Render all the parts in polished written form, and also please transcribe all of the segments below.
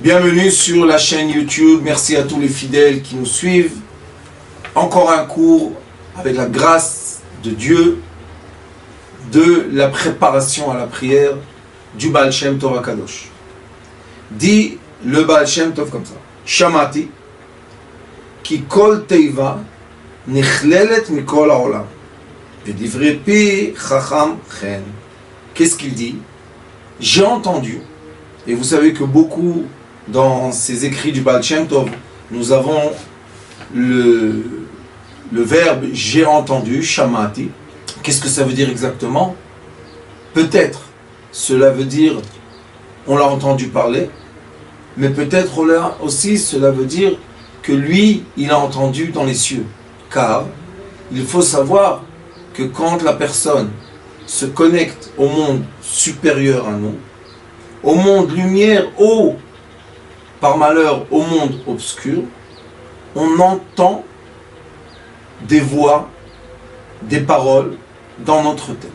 Bienvenue sur la chaîne YouTube, merci à tous les fidèles qui nous suivent. Encore un cours avec la grâce de Dieu, de la préparation à la prière du Baal Shem Tov HaKadosh. Dit le Baal Shem Tov comme ça: Shamati, ki kol teiva nichlelet mikol haolam, v'divrei pi chacham chen. Qu'est-ce qu'il dit? J'ai entendu, et vous savez que beaucoup dans ces écrits du Baal Shem Tov, nous avons le verbe j'ai entendu, shamati. Qu'est-ce que ça veut dire exactement? Peut-être cela veut dire on l'a entendu parler, mais peut-être aussi cela veut dire que lui, il a entendu dans les cieux. Car il faut savoir que quand la personne se connecte au monde supérieur à nous, au monde lumière, par malheur au monde obscur, on entend des voix, des paroles dans notre tête.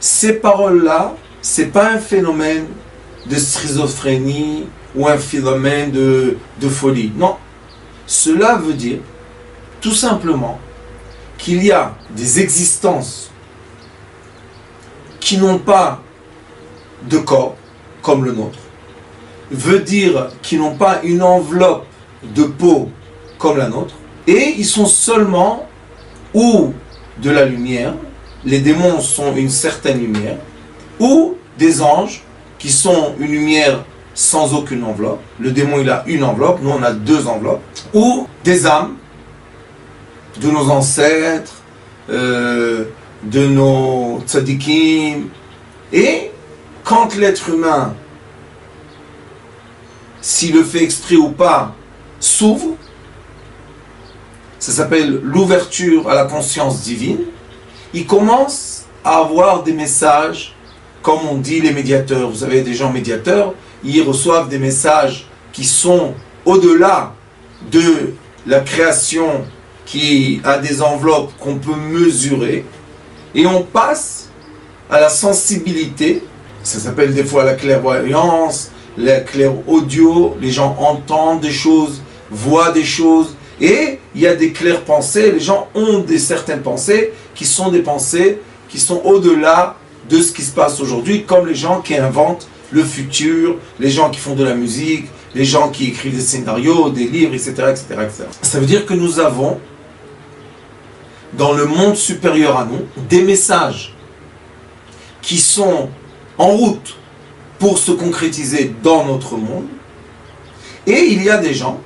Ces paroles-là, ce n'est pas un phénomène de schizophrénie ou un phénomène de folie. Non, cela veut dire tout simplement qu'il y a des existences qui n'ont pas de corps comme le nôtre, veut dire qu'ils n'ont pas une enveloppe de peau comme la nôtre, et ils sont seulement ou de la lumière, les démons sont une certaine lumière, ou des anges qui sont une lumière sans aucune enveloppe. Le démon il a une enveloppe, nous on a deux enveloppes, ou des âmes de nos ancêtres, de nos tzadikim. Et quand l'être humain, s'il le fait exprès ou pas, s'ouvre, ça s'appelle l'ouverture à la conscience divine, il commence à avoir des messages, comme on dit les médiateurs. Vous savez, des gens médiateurs, ils reçoivent des messages qui sont au-delà de la création, qui a des enveloppes qu'on peut mesurer, et on passe à la sensibilité. Ça s'appelle des fois la clairvoyance, la clair-audio. Les gens entendent des choses, voient des choses, et il y a des claires pensées. Les gens ont certaines pensées qui sont des pensées qui sont au-delà de ce qui se passe aujourd'hui, comme les gens qui inventent le futur, les gens qui font de la musique, les gens qui écrivent des scénarios, des livres, etc., etc., etc. Ça veut dire que nous avons, dans le monde supérieur à nous, des messages qui sont en route pour se concrétiser dans notre monde, et il y a des gens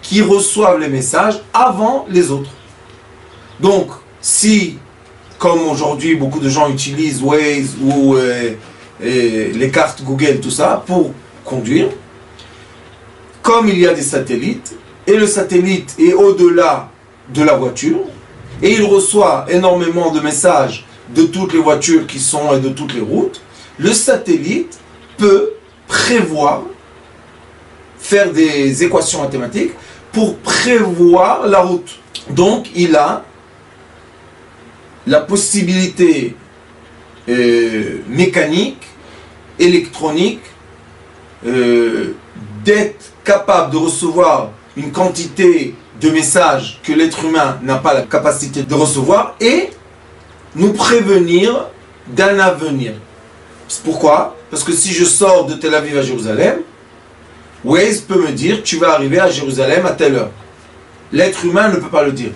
qui reçoivent les messages avant les autres. Donc, si, comme aujourd'hui, beaucoup de gens utilisent Waze ou les cartes Google, tout ça, pour conduire, comme il y a des satellites, et le satellite est au-delà de la voiture, et il reçoit énormément de messages de toutes les voitures qui sont et de toutes les routes, le satellite peut prévoir, faire des équations mathématiques pour prévoir la route. Donc il a la possibilité mécanique, électronique, d'être capable de recevoir une quantité de messages que l'être humain n'a pas la capacité de recevoir et nous prévenir d'un avenir. Pourquoi? Parce que si je sors de Tel Aviv à Jérusalem, Waze peut me dire tu vas arriver à Jérusalem à telle heure. L'être humain ne peut pas le dire.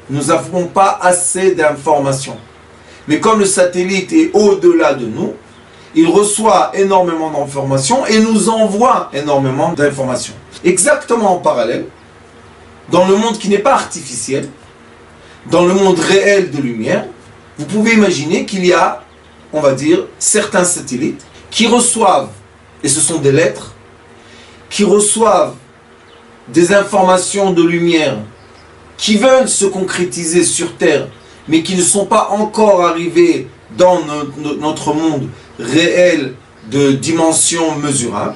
Nous n'avons pas assez d'informations. Mais comme le satellite est au-delà de nous, il reçoit énormément d'informations et nous envoie énormément d'informations. Exactement en parallèle, dans le monde qui n'est pas artificiel, dans le monde réel de lumière, vous pouvez imaginer qu'il y a, on va dire, certains satellites qui reçoivent, et ce sont des lettres, qui reçoivent des informations de lumière qui veulent se concrétiser sur Terre, mais qui ne sont pas encore arrivés dans notre monde réel de dimension mesurable.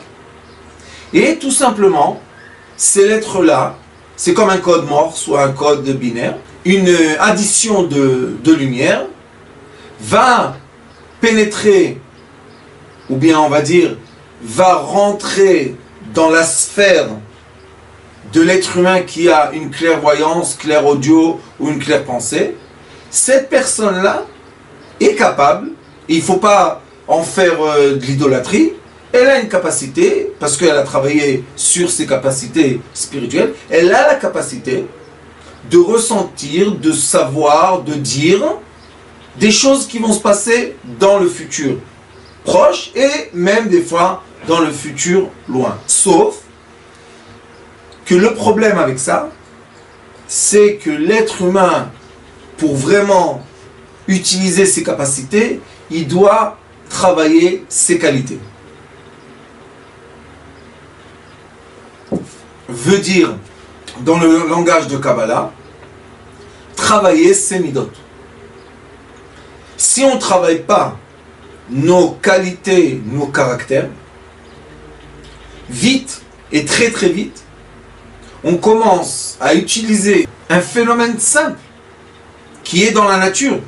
Et tout simplement, ces lettres-là, c'est comme un code morse ou un code binaire. Une addition de lumière va pénétrer, ou bien on va dire, va rentrer dans la sphère de l'être humain qui a une clairvoyance, clair audio ou une claire pensée, cette personne-là est capable, et il ne faut pas en faire de l'idolâtrie, elle a une capacité, parce qu'elle a travaillé sur ses capacités spirituelles, elle a la capacité de ressentir, de savoir, de dire des choses qui vont se passer dans le futur proche et même des fois dans le futur loin. Sauf que le problème avec ça, c'est que l'être humain, pour vraiment utiliser ses capacités, il doit travailler ses qualités. Veut dire, dans le langage de Kabbalah, travailler ses midot. Si on ne travaille pas nos qualités, nos caractères, vite et très très vite, on commence à utiliser un phénomène simple qui est dans la nature.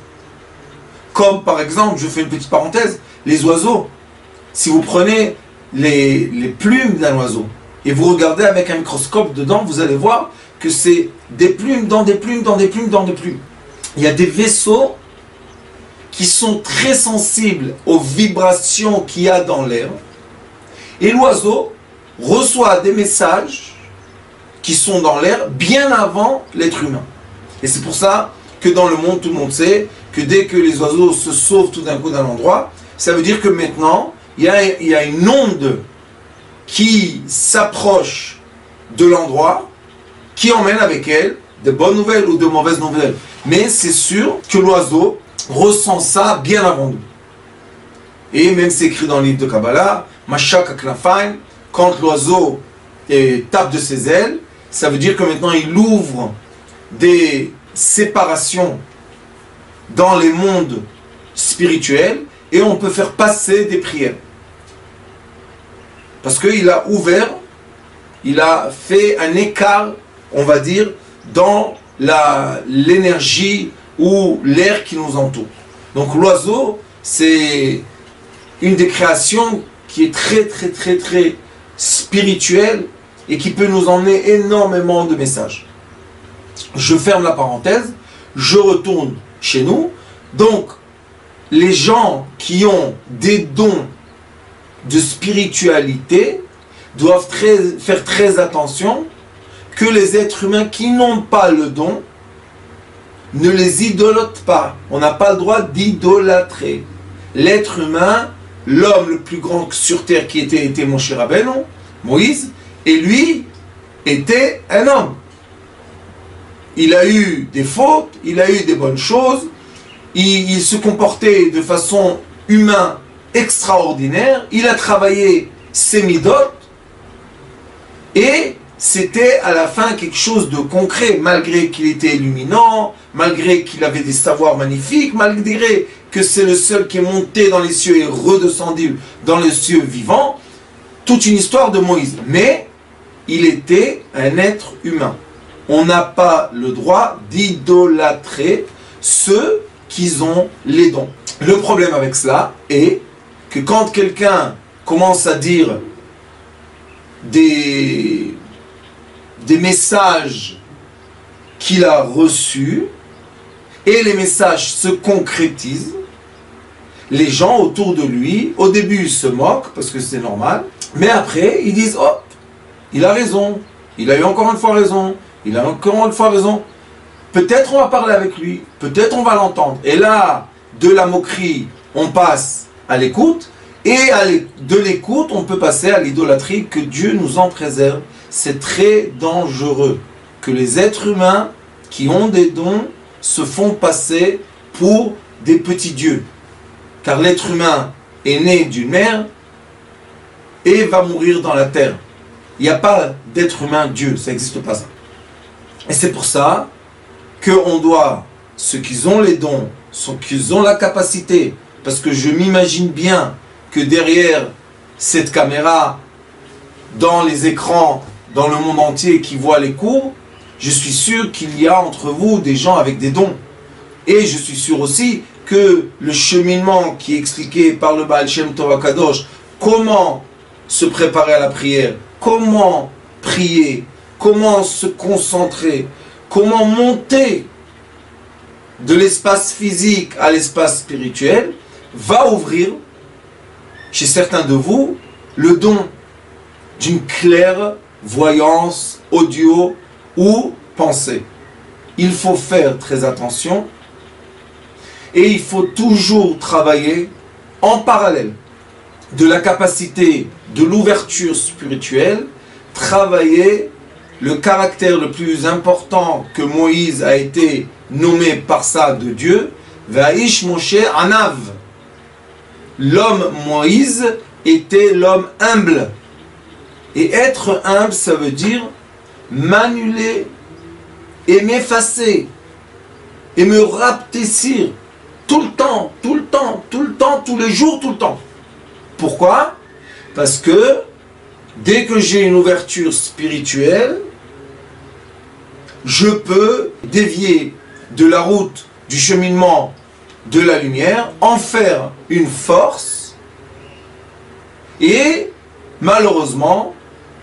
Comme par exemple, je fais une petite parenthèse, les oiseaux. Si vous prenez les plumes d'un oiseau et vous regardez avec un microscope dedans, vous allez voir que c'est des plumes dans des plumes, dans des plumes, dans des plumes. Il y a des vaisseaux qui sont très sensibles aux vibrations qu'il y a dans l'air. Et l'oiseau reçoit des messages qui sont dans l'air bien avant l'être humain. Et c'est pour ça que dans le monde, tout le monde sait que dès que les oiseaux se sauvent tout d'un coup d'un endroit, ça veut dire que maintenant, il y a une onde qui s'approche de l'endroit, qui emmène avec elle de bonnes nouvelles ou de mauvaises nouvelles. Mais c'est sûr que l'oiseau ressent ça bien avant nous. Et même c'est écrit dans le livre de Kabbalah, Mashak Aknafayim, quand l'oiseau tape de ses ailes, ça veut dire que maintenant il ouvre des séparations dans les mondes spirituels et on peut faire passer des prières. Parce qu'il a ouvert, il a fait un écart, on va dire, dans l'énergie ou l'air qui nous entoure. Donc l'oiseau, c'est une des créations qui est très très très très spirituelle et qui peut nous emmener énormément de messages. Je ferme la parenthèse, je retourne chez nous. Donc, les gens qui ont des dons de spiritualité doivent faire très attention que les êtres humains qui n'ont pas le don ne les idolâtrent pas. On n'a pas le droit d'idolâtrer. L'être humain, l'homme le plus grand sur terre qui était Moshe Rabbeinu, Moïse, et lui était un homme. Il a eu des fautes, il a eu des bonnes choses, il se comportait de façon humaine extraordinaire, il a travaillé ses midot, et c'était à la fin quelque chose de concret, malgré qu'il était illuminant, malgré qu'il avait des savoirs magnifiques, malgré que c'est le seul qui est monté dans les cieux et redescendu dans les cieux vivants, toute une histoire de Moïse. Mais il était un être humain. On n'a pas le droit d'idolâtrer ceux qui ont les dons. Le problème avec cela est que quand quelqu'un commence à dire des messages qu'il a reçus et les messages se concrétisent, les gens autour de lui, au début ils se moquent parce que c'est normal, mais après ils disent oh, il a raison, il a eu encore une fois raison, il a encore une fois raison, peut-être on va parler avec lui, peut-être on va l'entendre. Et là, de la moquerie, on passe à l'écoute, et de l'écoute, on peut passer à l'idolâtrie, que Dieu nous en préserve. C'est très dangereux que les êtres humains qui ont des dons se font passer pour des petits dieux. Car l'être humain est né d'une mère et va mourir dans la terre. Il n'y a pas d'être humain Dieu, ça n'existe pas ça. Et c'est pour ça qu'on doit, ceux qui ont les dons, ceux qui ont la capacité, parce que je m'imagine bien que derrière cette caméra, dans les écrans, dans le monde entier qui voient les cours, je suis sûr qu'il y a entre vous des gens avec des dons. Et je suis sûr aussi que le cheminement qui est expliqué par le Baal Shem Tov HaKadosh, comment se préparer à la prière, comment prier, comment se concentrer, comment monter de l'espace physique à l'espace spirituel, va ouvrir chez certains de vous le don d'une claire voyance audio ou pensée. Il faut faire très attention et il faut toujours travailler en parallèle de la capacité de l'ouverture spirituelle, travailler le caractère le plus important que Moïse a été nommé par ça de Dieu, Vaïsh Moshe Anav. L'homme Moïse était l'homme humble. Et être humble, ça veut dire m'annuler et m'effacer et me rapetissir tout le temps, tout le temps, tout le temps, tous les jours, tout le temps. Pourquoi? Parce que dès que j'ai une ouverture spirituelle, je peux dévier de la route du cheminement de la lumière, en faire une force et malheureusement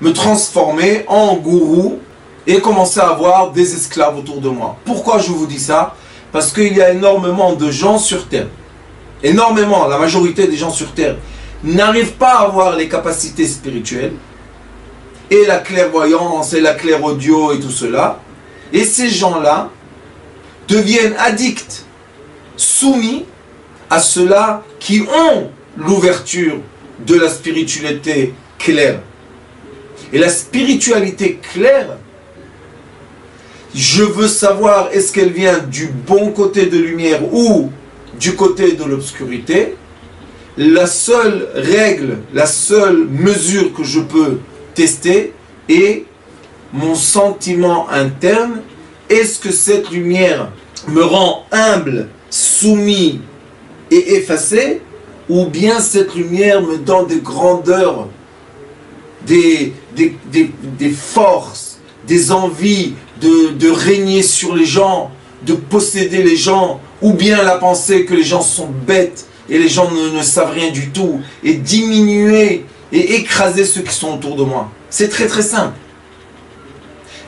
me transformer en gourou et commencer à avoir des esclaves autour de moi. Pourquoi je vous dis ça? Parce qu'il y a énormément de gens sur Terre, énormément, la majorité des gens sur Terre n'arrivent pas à avoir les capacités spirituelles et la clairvoyance et la clairaudio et tout cela, et ces gens-là deviennent addicts, soumis à ceux-là qui ont l'ouverture de la spiritualité claire. Et la spiritualité claire, je veux savoir est-ce qu'elle vient du bon côté de lumière ou du côté de l'obscurité. La seule règle, la seule mesure que je peux tester est mon sentiment interne. Est-ce que cette lumière me rend humble, soumis et effacé, ou bien cette lumière me donne des grandeurs, des forces, des envies de régner sur les gens, de posséder les gens, ou bien la pensée que les gens sont bêtes et les gens ne savent rien du tout, et diminuer et écraser ceux qui sont autour de moi. C'est très très simple.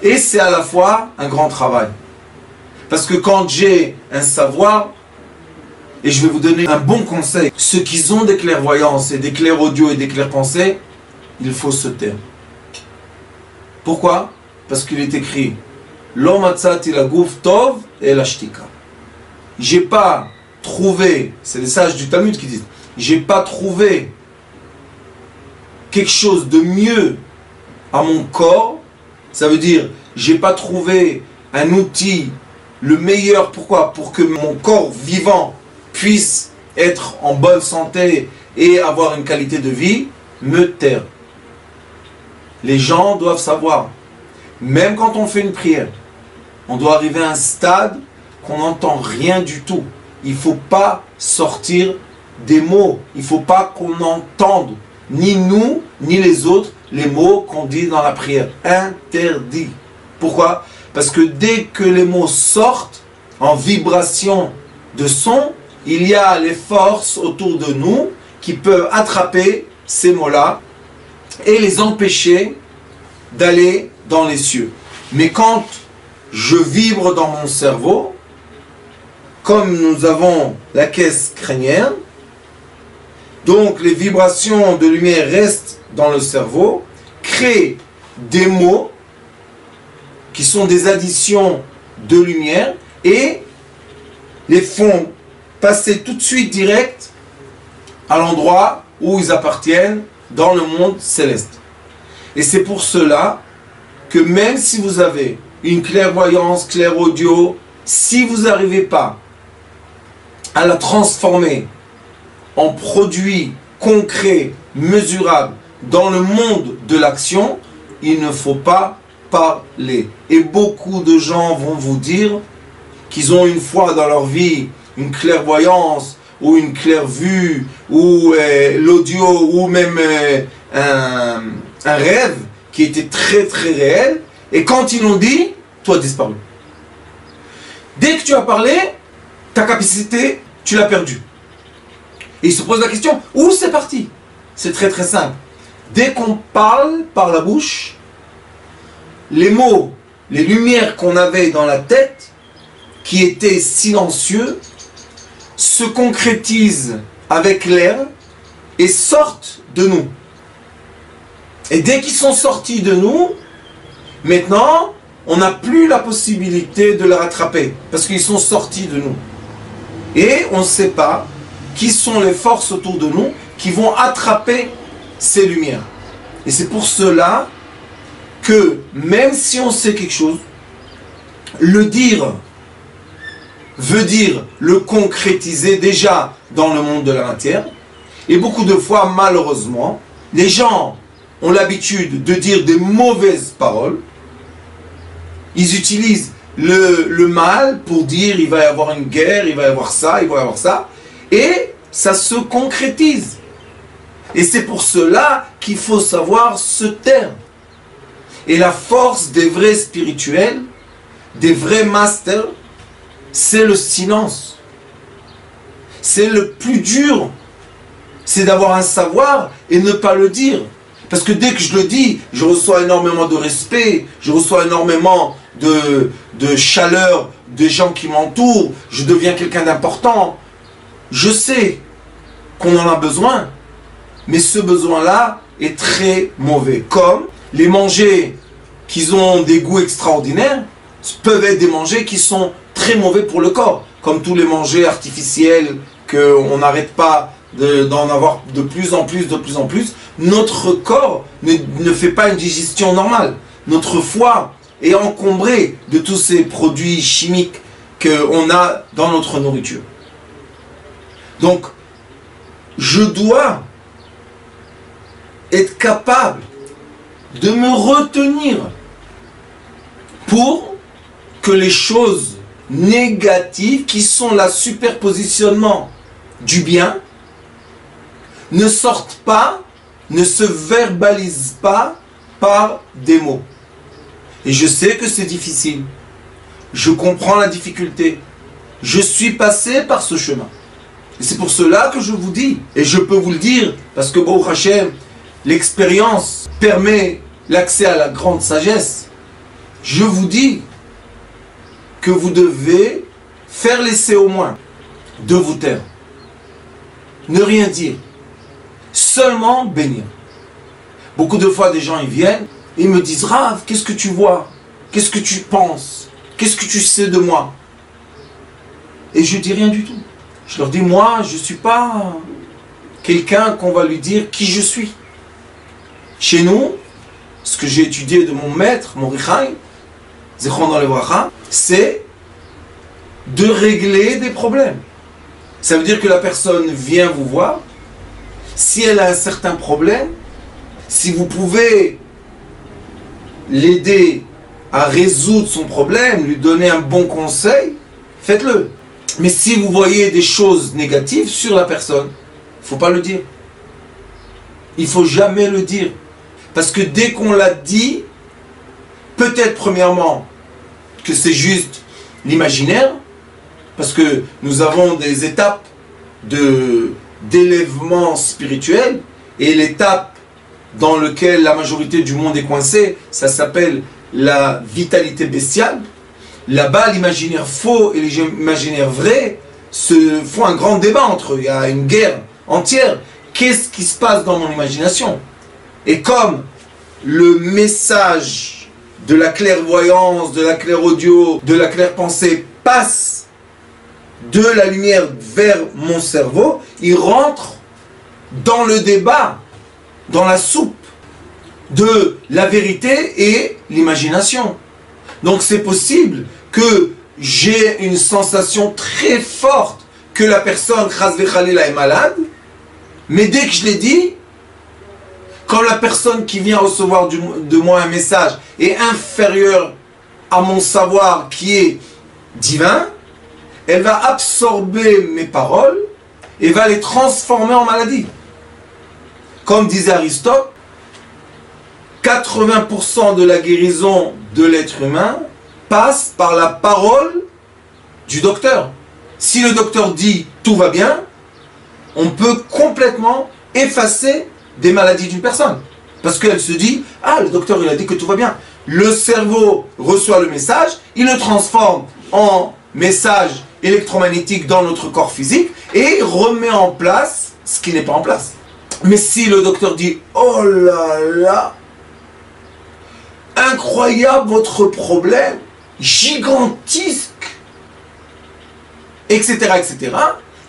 Et c'est à la fois un grand travail. Parce que quand j'ai un savoir, et je vais vous donner un bon conseil, ceux qui ont des clairvoyances et des clairaudios et des clairpensées, il faut se taire. Pourquoi? Parce qu'il est écrit Lo matzati laguf tov el ashtika. J'ai pas trouvé, c'est les sages du Talmud qui disent, j'ai pas trouvé quelque chose de mieux à mon corps. Ça veut dire, j'ai pas trouvé un outil le meilleur. Pourquoi? Pour que mon corps vivant puisse être en bonne santé et avoir une qualité de vie, me taire. Les gens doivent savoir, même quand on fait une prière, on doit arriver à un stade qu'on n'entend rien du tout. Il ne faut pas sortir des mots. Il ne faut pas qu'on entende, ni nous, ni les autres, les mots qu'on dit dans la prière. Interdit. Pourquoi? Parce que dès que les mots sortent en vibration de son, il y a les forces autour de nous qui peuvent attraper ces mots-là et les empêcher d'aller dans les cieux. Mais quand je vibre dans mon cerveau, comme nous avons la caisse crânienne, donc les vibrations de lumière restent dans le cerveau, créent des mots qui sont des additions de lumière et les font passer tout de suite direct à l'endroit où ils appartiennent dans le monde céleste. Et c'est pour cela que même si vous avez une clairvoyance, clairaudio, si vous n'arrivez pas à la transformer en produit concret, mesurable dans le monde de l'action, il ne faut pas parler. Et beaucoup de gens vont vous dire qu'ils ont une fois dans leur vie une clairvoyance ou une clairvue ou l'audio ou même un rêve qui était très très réel, et quand ils l'ont dit, tout a disparu. Dès que tu as parlé, ta capacité, tu l'as perdue. Et il se pose la question, où c'est parti? C'est très très simple. Dès qu'on parle par la bouche, les mots, les lumières qu'on avait dans la tête, qui étaient silencieux, se concrétisent avec l'air et sortent de nous. Et dès qu'ils sont sortis de nous, maintenant, on n'a plus la possibilité de les rattraper, parce qu'ils sont sortis de nous. Et on ne sait pas qui sont les forces autour de nous qui vont attraper ces lumières. Et c'est pour cela que même si on sait quelque chose, le dire veut dire le concrétiser déjà dans le monde de la matière. Et beaucoup de fois, malheureusement, les gens ont l'habitude de dire des mauvaises paroles. Ils utilisent le mal pour dire il va y avoir une guerre, il va y avoir ça, il va y avoir ça. Et ça se concrétise. Et c'est pour cela qu'il faut savoir se taire. Et la force des vrais spirituels, des vrais masters, c'est le silence. C'est le plus dur. C'est d'avoir un savoir et ne pas le dire. Parce que dès que je le dis, je reçois énormément de respect, je reçois énormément de chaleur des gens qui m'entourent, je deviens quelqu'un d'important. Je sais qu'on en a besoin, mais ce besoin-là est très mauvais. Comme les mangers qui ont des goûts extraordinaires peuvent être des mangers qui sont très mauvais pour le corps. Comme tous les mangers artificiels qu'on n'arrête pas d'en avoir de plus en plus, notre corps ne fait pas une digestion normale. Notre foie est encombré de tous ces produits chimiques qu'on a dans notre nourriture. Donc, je dois être capable de me retenir pour que les choses négatives, qui sont la superpositionnement du bien, ne sortent pas, ne se verbalisent pas par des mots. Et je sais que c'est difficile. Je comprends la difficulté. Je suis passé par ce chemin. Et c'est pour cela que je vous dis, et je peux vous le dire, parce que Baruch Hashem, l'expérience permet l'accès à la grande sagesse. Je vous dis que vous devez faire l'essai au moins de vous taire. Ne rien dire. Seulement bénir. Beaucoup de fois, des gens ils viennent et ils me disent « Rav, qu'est-ce que tu vois? Qu'est-ce que tu penses? Qu'est-ce que tu sais de moi ?» Et je dis rien du tout. Je leur dis « Moi, je ne suis pas quelqu'un qu'on va lui dire qui je suis. » Chez nous, ce que j'ai étudié de mon maître, mon Richaim, Zichron Lebracha, c'est de régler des problèmes. Ça veut dire que la personne vient vous voir. Si elle a un certain problème, si vous pouvez l'aider à résoudre son problème, lui donner un bon conseil, faites-le. Mais si vous voyez des choses négatives sur la personne, il ne faut pas le dire. Il ne faut jamais le dire. Parce que dès qu'on l'a dit, peut-être premièrement que c'est juste l'imaginaire, parce que nous avons des étapes d'élèvement spirituel, et l'étape dans laquelle la majorité du monde est coincée, ça s'appelle la vitalité bestiale. Là-bas, l'imaginaire faux et l'imaginaire vrai se font un grand débat entre eux. Il y a une guerre entière. Qu'est-ce qui se passe dans mon imagination? Et comme le message de la clairvoyance, de la clairaudio, de la claire-pensée passe de la lumière vers mon cerveau, il rentre dans le débat, dans la soupe de la vérité et l'imagination. Donc c'est possible que j'ai une sensation très forte que la personne, Chas v'Chalila, est malade, mais dès que je l'ai dit, quand la personne qui vient recevoir de moi un message est inférieure à mon savoir qui est divin, elle va absorber mes paroles et va les transformer en maladie. Comme disait Aristote, 80% de la guérison de l'être humain passe par la parole du docteur. Si le docteur dit tout va bien, on peut complètement effacer des maladies d'une personne. Parce qu'elle se dit, ah, le docteur il a dit que tout va bien. Le cerveau reçoit le message, il le transforme en message électromagnétique dans notre corps physique et remet en place ce qui n'est pas en place. Mais si le docteur dit, oh là là, incroyable votre problème, gigantesque, etc., etc.,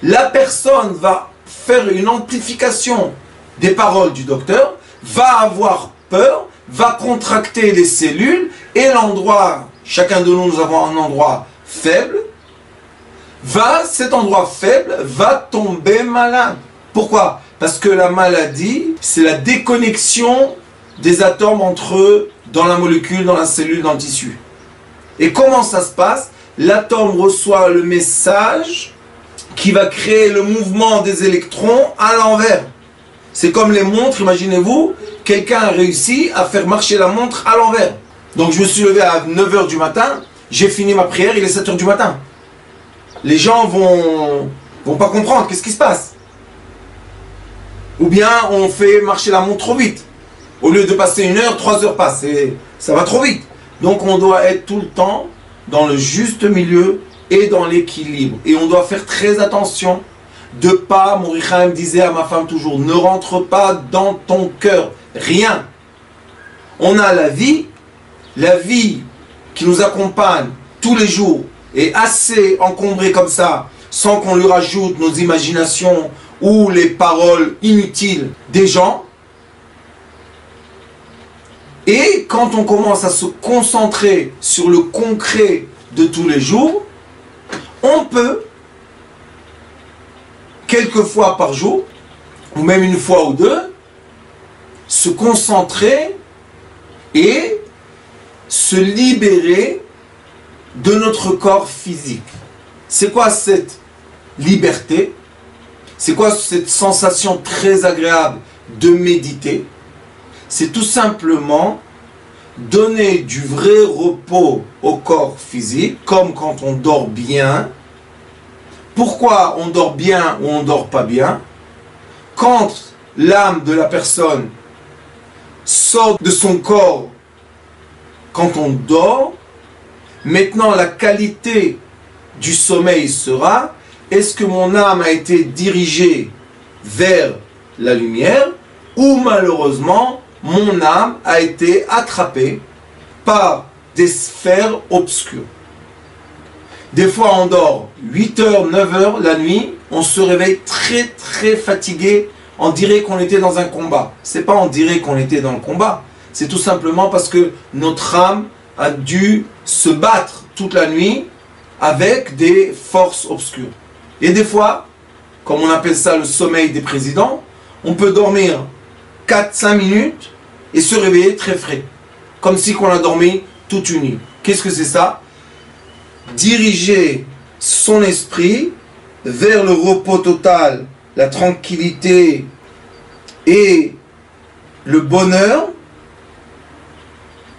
la personne va faire une amplification des paroles du docteur, va avoir peur, va contracter les cellules, et l'endroit, chacun de nous, nous avons un endroit faible, cet endroit faible va tomber malade. Pourquoi? Parce que la maladie, c'est la déconnexion des atomes entre eux, dans la molécule, dans la cellule, dans le tissu. Et comment ça se passe? L'atome reçoit le message qui va créer le mouvement des électrons à l'envers. C'est comme les montres, imaginez-vous, quelqu'un a réussi à faire marcher la montre à l'envers. Donc je me suis levé à 9 h du matin, j'ai fini ma prière, il est 7 h du matin. Les gens vont pas comprendre, qu'est-ce qui se passe? Ou bien on fait marcher la montre trop vite. Au lieu de passer 1 heure, 3 heures passent, et ça va trop vite. Donc on doit être tout le temps dans le juste milieu et dans l'équilibre. Et on doit faire très attention de pas, Morichaim disait à ma femme toujours, ne rentre pas dans ton cœur, rien. On a la vie qui nous accompagne tous les jours est assez encombrée comme ça, sans qu'on lui rajoute nos imaginations ou les paroles inutiles des gens. Et quand on commence à se concentrer sur le concret de tous les jours, on peut, quelques fois par jour, ou même une fois ou deux, se concentrer et se libérer de notre corps physique. C'est quoi cette liberté? C'est quoi cette sensation très agréable de méditer? C'est tout simplement donner du vrai repos au corps physique, comme quand on dort bien. Pourquoi on dort bien ou on dort pas bien? Quand l'âme de la personne sort de son corps, quand on dort, maintenant la qualité du sommeil sera, est-ce que mon âme a été dirigée vers la lumière ou malheureusement mon âme a été attrapée par des sphères obscures. Des fois on dort 8 heures, 9 heures la nuit, on se réveille très très fatigué, on dirait qu'on était dans un combat. C'est pas on dirait qu'on était dans le combat, c'est tout simplement parce que notre âme a dû se battre toute la nuit avec des forces obscures. Et des fois, comme on appelle ça le sommeil des présidents, on peut dormir 4-5 minutes et se réveiller très frais. Comme si on a dormi toute une nuit. Qu'est-ce que c'est ça? Diriger son esprit vers le repos total, la tranquillité et le bonheur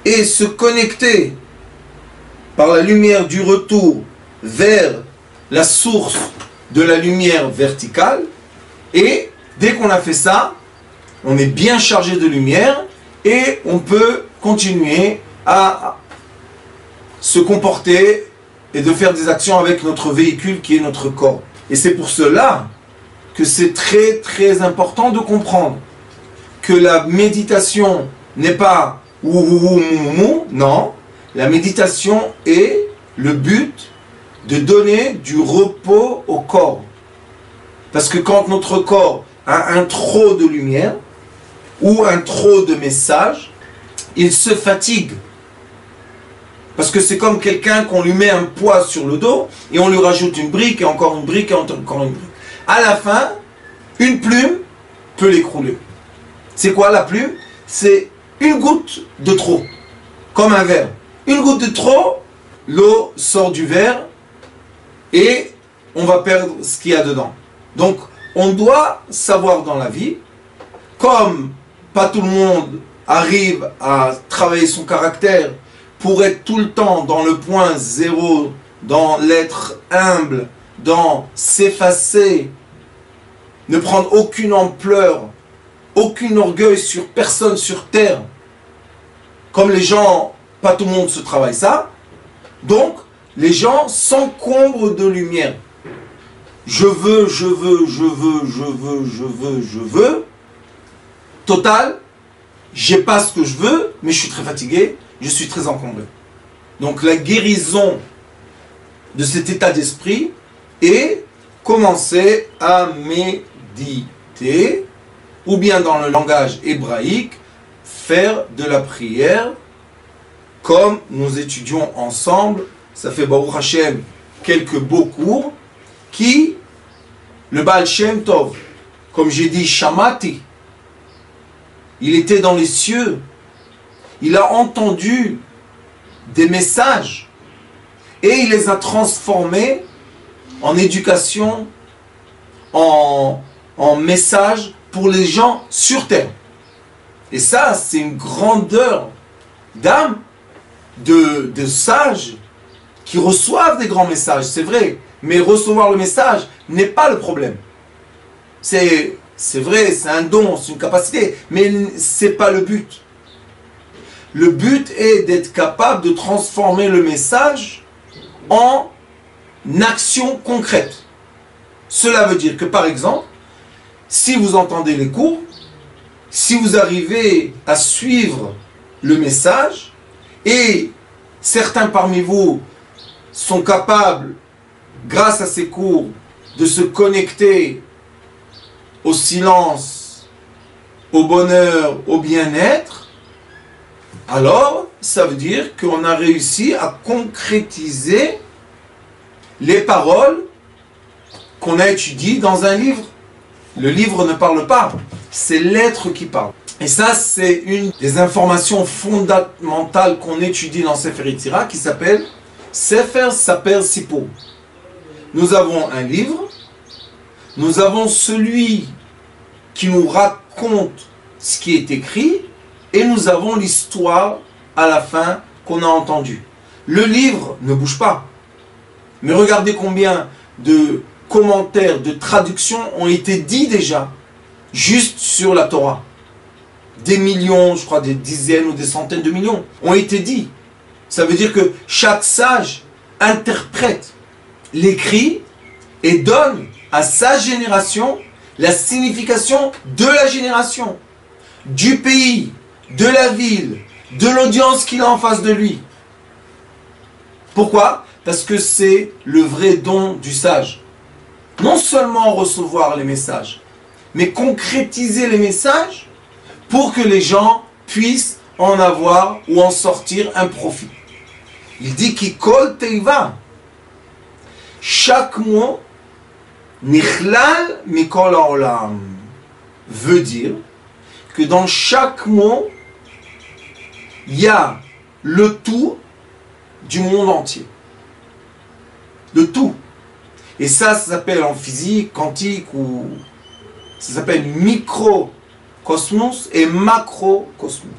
et se connecter par la lumière du retour vers la source de la lumière verticale. Et dès qu'on a fait ça, on est bien chargé de lumière et on peut continuer à se comporter et de faire des actions avec notre véhicule qui est notre corps. Et c'est pour cela que c'est très très important de comprendre que la méditation n'est pas non, la méditation est le but de donner du repos au corps. Parce que quand notre corps a un trop de lumière ou un trop de messages, il se fatigue. Parce que c'est comme quelqu'un qu'on lui met un poids sur le dos et on lui rajoute une brique et encore une brique et encore une brique. À la fin, une plume peut l'écrouler. C'est quoi la plume? C'est une goutte de trop, comme un verre. Une goutte de trop, l'eau sort du verre et on va perdre ce qu'il y a dedans. Donc, on doit savoir dans la vie, comme pas tout le monde arrive à travailler son caractère pour être tout le temps dans le point zéro, dans l'être humble, dans s'effacer, ne prendre aucune ampleur aucun orgueil sur personne sur terre. Comme les gens, pas tout le monde se travaille ça. Donc, les gens s'encombrent de lumière. Je veux. Total, j'ai pas ce que je veux, mais je suis très fatigué, je suis très encombré. Donc la guérison de cet état d'esprit est commencer à méditer, ou bien dans le langage hébraïque, faire de la prière, comme nous étudions ensemble, ça fait Baruch Hashem quelques beaux cours, qui, le Baal Shem Tov, comme j'ai dit, Shamati, il était dans les cieux, il a entendu des messages et il les a transformés en éducation, en message pour les gens sur terre. Et ça, c'est une grandeur d'âme, de sages qui reçoivent des grands messages, c'est vrai, mais recevoir le message n'est pas le problème. C'est vrai, c'est un don, c'est une capacité, mais ce n'est pas le but. Le but est d'être capable de transformer le message en action concrète. Cela veut dire que, par exemple, si vous entendez les cours, si vous arrivez à suivre le message, et certains parmi vous sont capables, grâce à ces cours, de se connecter au silence, au bonheur, au bien-être, alors ça veut dire qu'on a réussi à concrétiser les paroles qu'on a étudiées dans un livre. Le livre ne parle pas, c'est l'être qui parle. Et ça, c'est une des informations fondamentales qu'on étudie dans Sefer Yetzira qui s'appelle Sefer Saper Sipur. Nous avons un livre, nous avons celui qui nous raconte ce qui est écrit et nous avons l'histoire à la fin qu'on a entendue. Le livre ne bouge pas. Mais regardez combien de commentaires, de traductions ont été dits déjà, juste sur la Torah. Des millions, je crois des dizaines ou des centaines de millions ont été dits. Ça veut dire que chaque sage interprète l'écrit et donne à sa génération la signification de la génération, du pays, de la ville, de l'audience qu'il a en face de lui. Pourquoi? Parce que c'est le vrai don du sage. Non seulement recevoir les messages, mais concrétiser les messages pour que les gens puissent en avoir ou en sortir un profit. Il dit Kikol Teiva. Chaque mot Nichlal Mikol Haolam veut dire que dans chaque mot, il y a le tout du monde entier. Le tout. Et ça s'appelle en physique, quantique, ou ça s'appelle microcosmos et macrocosmos.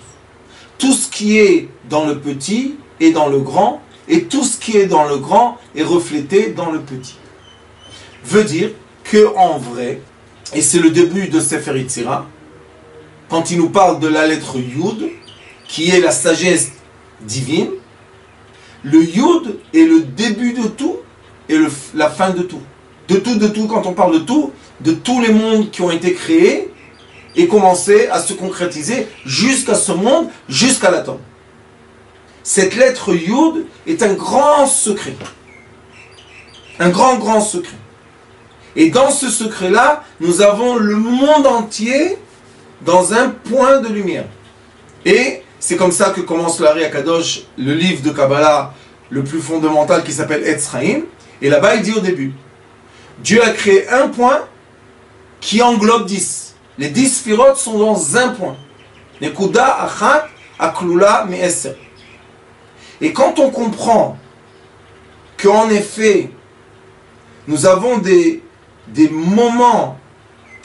Tout ce qui est dans le petit est dans le grand, et tout ce qui est dans le grand est reflété dans le petit. Veut dire que en vrai, et c'est le début de Sefer Yetzira, quand il nous parle de la lettre Yud, qui est la sagesse divine, le Yud est le début de tout et la fin de tout. De tout, quand on parle de tous les mondes qui ont été créés et commencé à se concrétiser jusqu'à ce monde, jusqu'à l'atome. Cette lettre Yud est un grand secret. Un grand secret. Et dans ce secret-là, nous avons le monde entier dans un point de lumière. Et c'est comme ça que commence l'Ari Akadosh, le livre de Kabbalah le plus fondamental qui s'appelle Etz Chaim. Et là-bas, il dit au début, Dieu a créé un point qui englobe 10. Les 10 sphirotes sont dans un point. Nekuda achat aklula me'eser. Et quand on comprend qu'en effet, nous avons des moments,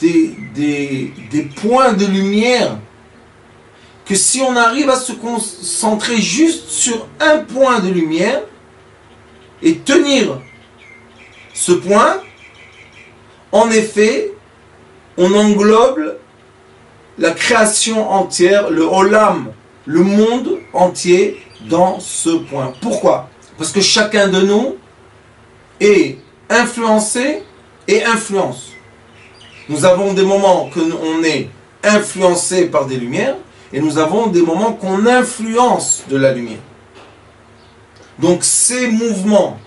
des points de lumière, que si on arrive à se concentrer juste sur un point de lumière et tenir ce point, en effet, on englobe la création entière, le Olam, le monde entier dans ce point. Pourquoi? Parce que chacun de nous est influencé et influence. Nous avons des moments que on est influencé par des lumières et nous avons des moments qu'on influence de la lumière. Donc ces mouvements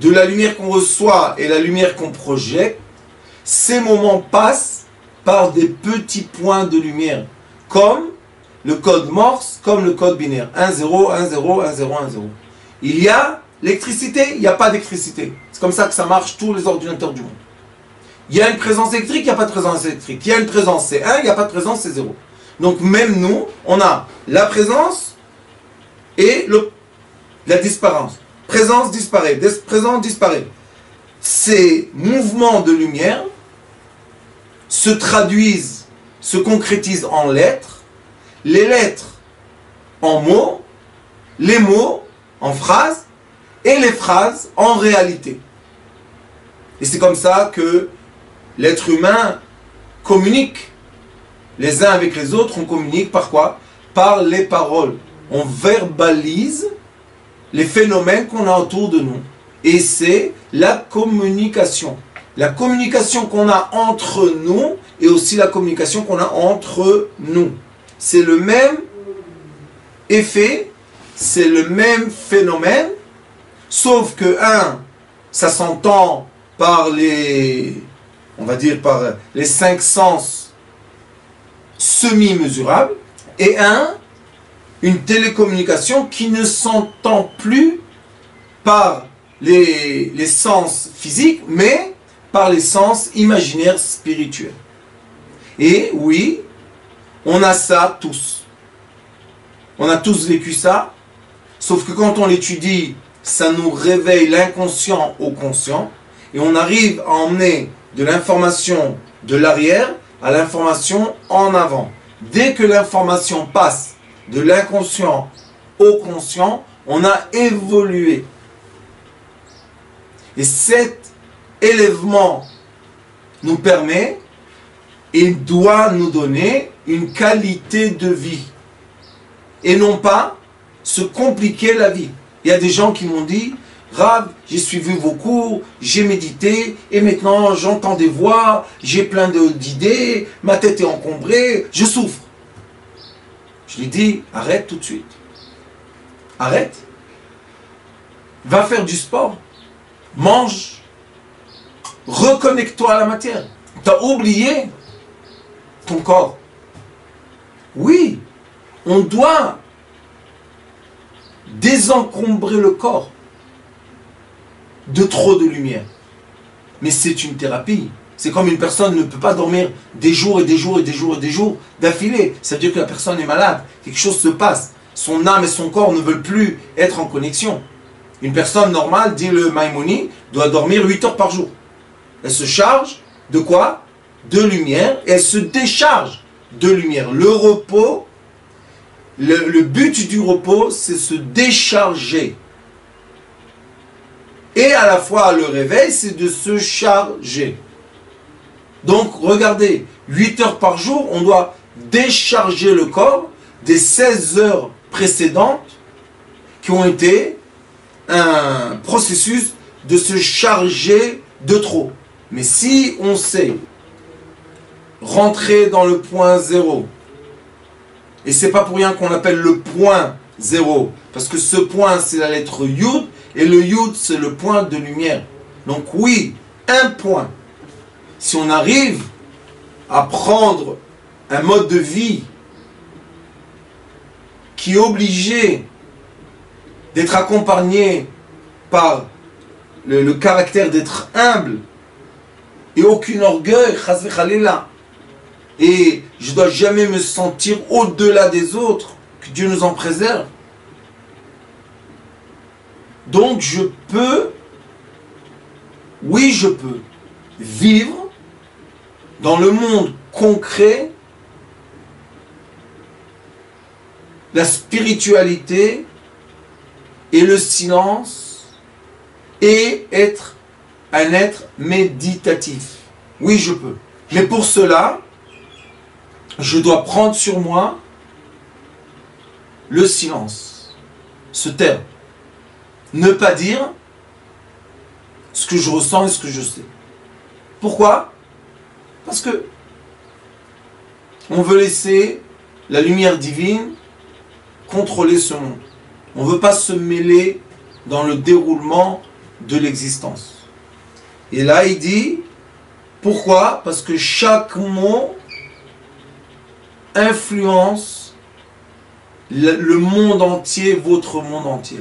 de la lumière qu'on reçoit et la lumière qu'on projette, ces moments passent par des petits points de lumière, comme le code Morse, comme le code binaire. 1, 0, 1, 0, 1, 0, 1, 0. Il y a l'électricité, il n'y a pas d'électricité. C'est comme ça que ça marche tous les ordinateurs du monde. Il y a une présence électrique, il n'y a pas de présence électrique. Il y a une présence, c'est 1, il n'y a pas de présence, c'est 0. Donc même nous, on a la présence et la disparence. Présence disparaît, présence disparaît. Ces mouvements de lumière se traduisent, se concrétisent en lettres, les lettres en mots, les mots en phrases et les phrases en réalité. Et c'est comme ça que l'être humain communique les uns avec les autres. On communique par quoi? Par les paroles. On verbalise les phénomènes qu'on a autour de nous. Et c'est la communication. La communication qu'on a entre nous et aussi la communication qu'on a entre nous. C'est le même effet, c'est le même phénomène, sauf que ça s'entend par on va dire par les 5 sens semi-mesurables, et une télécommunication qui ne s'entend plus par les sens physiques, mais par les sens imaginaires spirituels. Et oui, on a ça tous. On a tous vécu ça, sauf que quand on l'étudie, ça nous réveille l'inconscient au conscient, et on arrive à emmener de l'information de l'arrière à l'information en avant. Dès que l'information passe de l'inconscient au conscient, on a évolué. Et cet élèvement nous permet et doit nous donner une qualité de vie. Et non pas se compliquer la vie. Il y a des gens qui m'ont dit, Rav, j'ai suivi vos cours, j'ai médité, et maintenant j'entends des voix, j'ai plein d'idées, ma tête est encombrée, je souffre. Je lui dis, arrête tout de suite. Arrête. Va faire du sport. Mange. Reconnecte-toi à la matière. Tu as oublié ton corps. Oui, on doit désencombrer le corps de trop de lumière. Mais c'est une thérapie. C'est comme une personne ne peut pas dormir des jours et des jours et des jours et des jours d'affilée. Ça veut dire que la personne est malade. Quelque chose se passe. Son âme et son corps ne veulent plus être en connexion. Une personne normale, dit le Maïmonide, doit dormir 8 heures par jour. Elle se charge de quoi? De lumière. Et elle se décharge de lumière. Le repos, le but du repos, c'est se décharger. Et à la fois le réveil, c'est de se charger. Donc regardez, 8 heures par jour, on doit décharger le corps des 16 heures précédentes qui ont été un processus de se charger de trop. Mais si on sait rentrer dans le point zéro, et c'est pas pour rien qu'on appelle le point zéro, parce que ce point c'est la lettre Yud, et le Yud c'est le point de lumière. Donc oui, un point. Si on arrive à prendre un mode de vie qui est obligé d'être accompagné par le caractère d'être humble et aucun orgueil, et je ne dois jamais me sentir au-delà des autres, que Dieu nous en préserve. Donc je peux, oui je peux, vivre dans le monde concret la spiritualité et le silence et être un être méditatif. Oui, je peux. Mais pour cela, je dois prendre sur moi le silence, se taire, ne pas dire ce que je ressens et ce que je sais. Pourquoi? Parce que on veut laisser la lumière divine contrôler ce monde. On ne veut pas se mêler dans le déroulement de l'existence. Et là, il dit, pourquoi? Parce que chaque mot influence le monde entier, votre monde entier.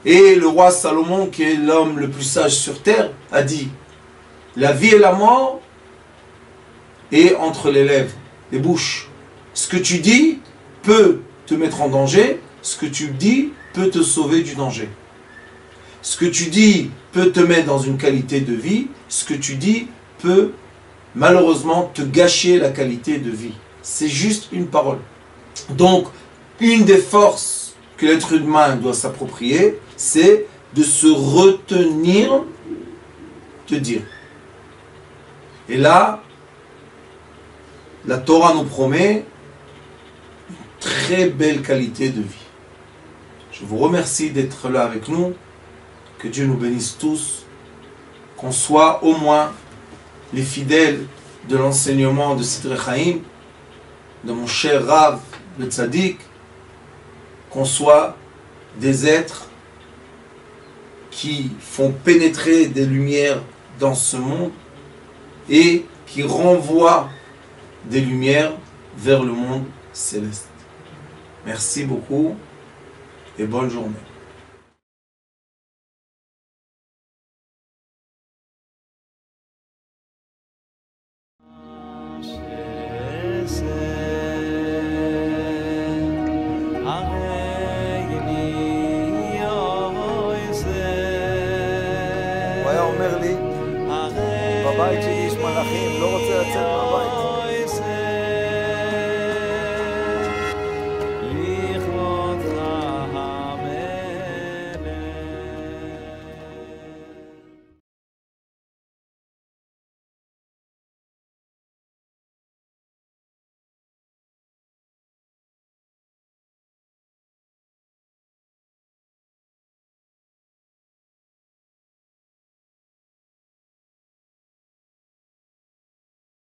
Et le roi Salomon, qui est l'homme le plus sage sur terre, a dit, la vie et la mort est entre les lèvres, les bouches. Ce que tu dis peut te mettre en danger, ce que tu dis peut te sauver du danger. Ce que tu dis peut te mettre dans une qualité de vie, ce que tu dis peut malheureusement te gâcher la qualité de vie. C'est juste une parole. Donc, une des forces que l'être humain doit s'approprier, c'est de se retenir de dire. Et là, la Torah nous promet une très belle qualité de vie. Je vous remercie d'être là avec nous. Que Dieu nous bénisse tous. Qu'on soit au moins les fidèles de l'enseignement de Sidrei Chaim, de mon cher Rav, le Tzaddik. Qu'on soit des êtres qui font pénétrer des lumières dans ce monde et qui renvoient des lumières vers le monde céleste. Merci beaucoup et bonne journée. הוא היה אומר לי, בבית שלי יש מלאכים, לא רוצה לצאת